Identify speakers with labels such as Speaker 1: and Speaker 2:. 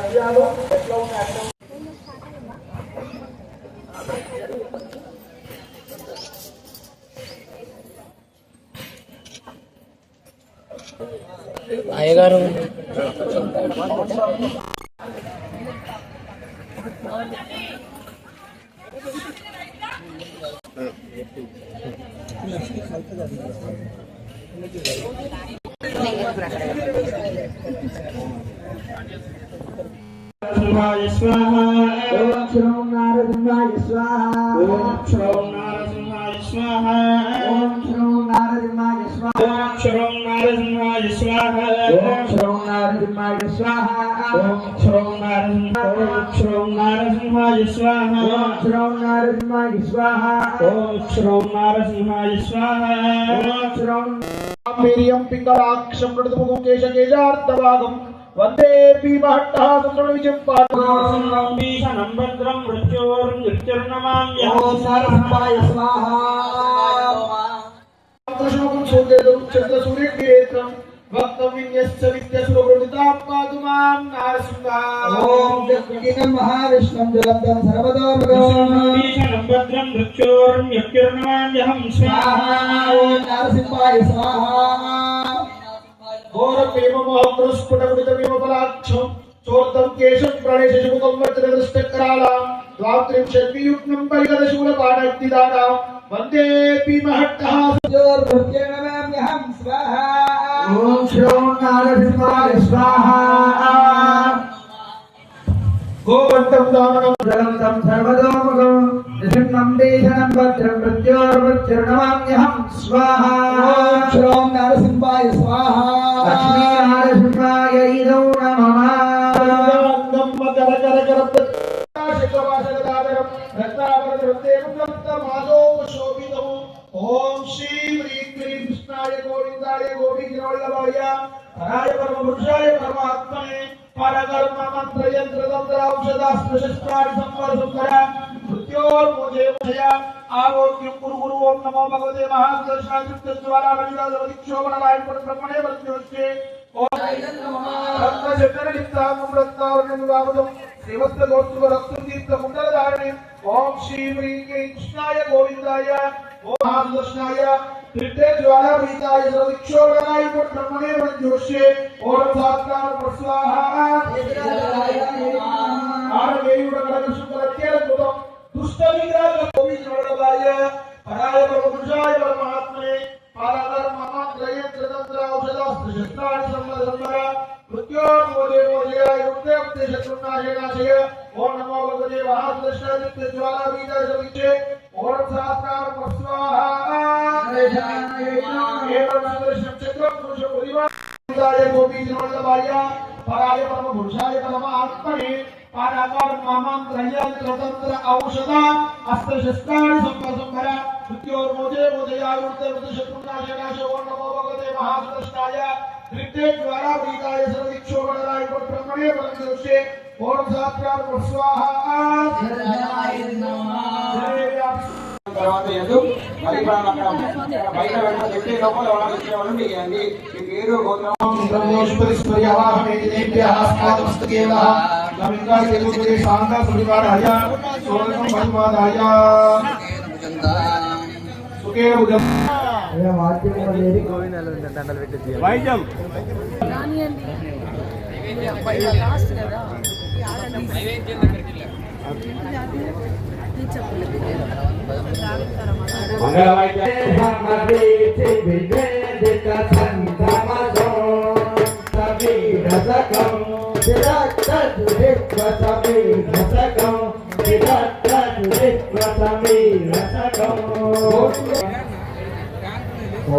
Speaker 1: ద్రవ్యాలు ఎట్లా ఉన్నాయి అర్థం
Speaker 2: అయ్యగారు
Speaker 1: स्वाहा ओम श्रों नारसिंहाय स्वाहा ओम श्रों नारसिंहाय स्वाहा ओम श्रों नारसिंहाय स्वाहा ओम श्रों नारसिंहाय स्वाहा ओम श्रों नारसिंहाय स्वाहा ओम श्रों नारसिंहाय स्वाहा ओम श्रों नारसिंहाय स्वाहा ओम श्रों नारसिंहाय स्वाहा ओम श्रों वीर्यं पिंगलाक्षं मृदुमुखं केशकेशार्धभागं वंदे भीमहट्टः संप्रणविजं पादं भीषणं भद्रं मृत्योर्मृत्युर्नमाम्यहं सरस्वताय स्वाहा कृष्णं सूर्यदेवं चन्द्रसूर्यक्षेत्रं भक्तविन्यस्य विद्यसुरवृतां पादुमां नारसिंहः ओम जगन्नाथं महाविष्णुं जलन्तं सर्वतोमुखं भीषणं भद्रं मृत्योर्मृत्युर्नमाम्यहं स्वाहा ओम नारसिंहाय स्वाहा घोरप्रेममोहस्फुटमुदितमिमफलाक्षं चोर्तं केशं प्रणेशमुखं वज्रदृष्टकरालां द्वात्रिंशद्वियुग्नं परिगतशूलपाणक्तिदानां वन्दे भीमहट्टः नमाम्यहं स्वाहा ॐ श्रों नारसिंहाय स्वाहा गोवन्तं दानं जलन्तं सर्वतोमुखं निषण्णं देशनं भद्रं मृत्योर्मृत्युर्नमाम्यहं स्वाहा ॐ श्रों नारसिंहाय स्वाहा लक्ष्मी नारसिंहाय इदौ नमः गं मकर कर कर प्रकाशकवासदादरं रत्नावरदेवं दत्तमादो शोभितौ ओम श्री ह्रीं क्लीं कृष्णाय गोविंदाय गोविंदवल्लभाय हराय परमपुरुषाय परमात्मने परकर्म मंत्र यंत्र तंत्र औषधास्त्र शस्त्राणि संवरसुंदर मृत्योर्मोजेमया आरोग्यं कुरु गुरु ओम नमो भगवते महादर्शनादित्यज्वाला वलिदादवदिक्षोभणलाय ब्रह्मणे वज्ञोष्टे ओम रत्नचन्द्रलिप्तां रत्नावर्णं वावदं श्रीवत्सगोत्रुवरक्तदीप्तकुण्डलधारिणे ओम श्री ह्रीं क्लीं कृष्णाय गोविंदाय ओम महादर्शनाय त्रिज्वालाभीताय सर्वदिक्षोभणलाय ब्रह्मणे वज्ञोष्टे ओम सात्कार प्रस्वाहा आरवेयुडकलशुकलत्यलकुतं दुष्टविग्रह गोविंदवल्लभाय हराय परमपुरुषाय परमात्मने पारकर्ममन्त्रयन्त्रतन्त्र औषधास्त्र शस्त्राणि संवरसुंदर मृत्योर्मोजेमोजयाय युक्ते शत्रुनाशनाशय ओम नमो भगवते महादर्शनादित्यज्वालाभीताय सर्वदिक्षे ओम सात्कार प्रस्वाहा गोविंदवल्लभाय हराय परमपुरुषाय परमात्मने पारकर्ममन्त्रयन्त्रतन्त्र औषधा अस्त्रशस्त्राणि संवरसुंदर मृत्योर्मोजेमोजयाय शत्रुनाशनाशय ओम नमो भगवते महादर्शनाय त्रिज्वालाभीताय सर्वदिक्षोभणलाय ब्रह्मणे वज्ञोष्टे ओम सात्कार प्रस्वाहा
Speaker 3: తర్వాత ఏదో మరి బయట పెట్టే లోపల వాళ్ళకి ఇచ్చేవాళ్ళు మీ పేరు గోత్రం
Speaker 1: ब्रह्मोष्परिस्पर्यावाहमेदिनेभ्यः अस्मादमस्तकेवः नमिन्द्राय तेजोपदे शान्ता सुविवाराय सोदकं परिवाराय सुखे बुद्धं या वाक्यं लेरि गोविंदలు దండలు పెట్టేది వైద్యం రానియండి లాస్ట్ కదా నైవేద్యం దగ్గరికి ఓ